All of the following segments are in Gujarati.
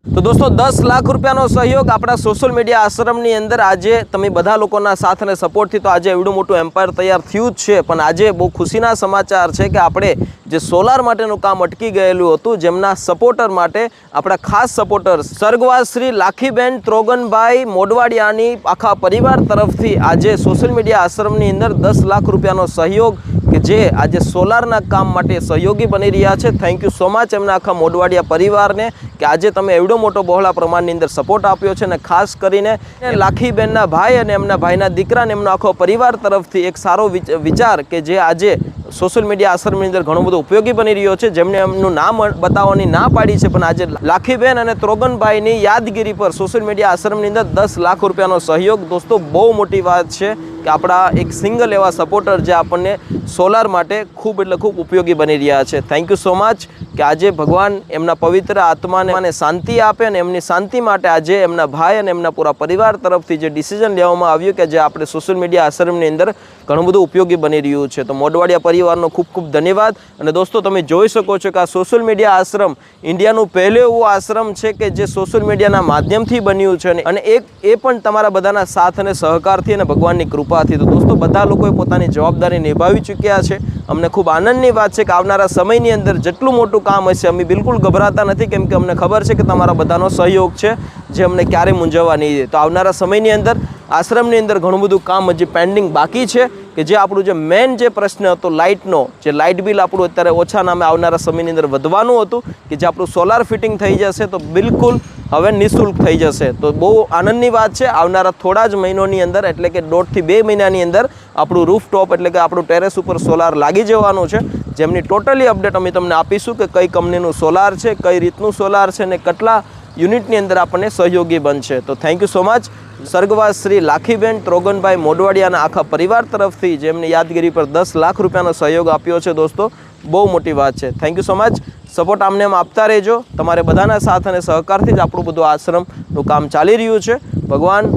तो दोस्तों 10 लाख रुपयाનો સહયોગ આપણા સોશિયલ મીડિયા આશ્રમની અંદર આજે તમે બધા લોકોના સાથ અને સપોર્ટથી તો આજે એવડું મોટું એમ્પાયર તૈયાર થયું જ છે। પણ આજે બહુ ખુશીના સમાચાર છે કે આપણે જે સોલાર માટેનું કામ અટકી ગયેલું હતું જેમના સપોર્ટર માટે આપણા ખાસ સપોર્ટર સ્વર્ગવાસ શ્રી લાખીબેન ત્રોગનભાઈ મોડવાડિયાની આખા પરિવાર તરફથી આજે સોશિયલ મીડિયા આશ્રમની અંદર 10 લાખ રૂપિયાનો સહયોગ કે જે આજે સોલારના કામ માટે સહયોગી બની રહ્યા છે। થેન્ક યુ સો મચ એમના આખા મોડવાડિયા પરિવારને કે આજે તમે એવડો મોટો બહોળા પ્રમાણની અંદર સપોર્ટ આપ્યો છે। અને ખાસ કરીને લાખીબેનના ભાઈ અને એમના ભાઈના દીકરાને એમનો આખો પરિવાર તરફથી એક સારો વિચાર કે જે આજે સોશિયલ મીડિયા આશ્રમની અંદર ઘણો બધો ઉપયોગી બની રહ્યો છે। જેમને એમનું નામ બતાવવાની ના પાડી છે પણ આજે લાખીબેન અને ત્રોગનભાઈની યાદગીરી પર સોશિયલ મીડિયા આશ્રમની અંદર 10 લાખ રૂપિયાનો સહયોગ દોસ્તો બહુ મોટી વાત છે કે આપણા એક સિંગલ એવા સપોર્ટર જે આપણને સોલાર માટે ખૂબ એટલે ખૂબ ઉપયોગી બની રહ્યા છે। થેન્ક યુ સો મચ કે આજે ભગવાન એમના પવિત્ર આત્માને શાંતિ આપે અને એમની શાંતિ માટે આજે એમના ભાઈ અને એમના પૂરા પરિવાર તરફથી જે ડિસિઝન લેવામાં આવ્યું કે જે આપણે સોશિયલ મીડિયા આશ્રમની અંદર ઘણું બધું ઉપયોગી બની રહ્યું છે। તો મોડવાડિયા પરિવારનો ખૂબ ખૂબ ધન્યવાદ। અને દોસ્તો તમે જોઈ શકો છો કે આ સોશિયલ મીડિયા આશ્રમ ઇન્ડિયાનું પહેલું એવું આશ્રમ છે કે જે સોશિયલ મીડિયાના માધ્યમથી બન્યું છે અને એ પણ તમારા બધાના સાથ અને સહકારથી અને ભગવાનની કૃપાથી। તો દોસ્તો બધા લોકોએ પોતાની જવાબદારી નિભાવી ચૂક્યા છે। અમને ખૂબ આનંદની વાત છે કે આવનારા સમયની અંદર જેટલું મોટું કામ હશે અમે બિલકુલ ગભરાતા નથી કેમ કે અમને ખબર છે કે તમારા બધાનો સહયોગ છે જે અમને ક્યારેય મૂંઝવવા નહીં દે। તો આવનારા સમયની અંદર આશ્રમની અંદર ઘણું બધું કામ હજી પેન્ડિંગ બાકી છે કે જે આપણું જે મેઇન જે પ્રશ્ન હતો લાઇટનો જે લાઇટ બિલ આપણું અત્યારે ઓછા નામે આવનારા સમયની અંદર વધવાનું હતું કે જે આપણું સોલાર ફિટિંગ થઈ જશે તો બિલકુલ હવે નિઃશુલ્ક થઈ જશે। તો બહુ આનંદની વાત છે આવનારા થોડા જ મહિનોની અંદર એટલે કે 1.5 થી 2 મહિનાની અંદર આપણું રૂફટોપ એટલે કે આપણું ટેરેસ ઉપર સોલાર લાગી જવાનું છે જેમની ટોટલી અપડેટ અમે તમને આપીશું કે કઈ કંપનીનું સોલાર છે કઈ રીતનું સોલાર છે અને કેટલા યુનિટની અંદર આપણને સહયોગી બનશે। તો થેન્ક યુ સો મચ સ્વર્ગવાસ શ્રી લાખીબેન ત્રોગનભાઈ મોડવાડિયાના આખા પરિવાર તરફથી જેમની યાદગીરી પર 10 લાખ રૂપિયાનો સહયોગ આપ્યો છે દોસ્તો બહુ મોટી વાત છે। Thank you so much support આમને આમ આપતા રહેજો તમારે બધાના સાથ અને સહકારથી જ આપણું બધું આશ્રમનું કામ ચાલી રહ્યું છે। ભગવાન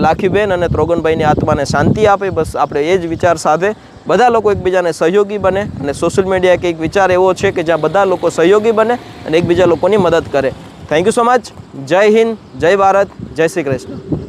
લાખીબેન અને ત્રોગનભાઈની આત્માને શાંતિ આપે બસ આપણે એ જ વિચાર સાથે બધા લોકો એકબીજાને સહયોગી બને અને સોશિયલ મીડિયા કે એક વિચાર એવો છે કે જ્યાં બધા લોકો સહયોગી બને અને એકબીજા લોકોની મદદ કરે। Thank you so much. જય હિન્દ, જય ભારત, જય શ્રી કૃષ્ણ।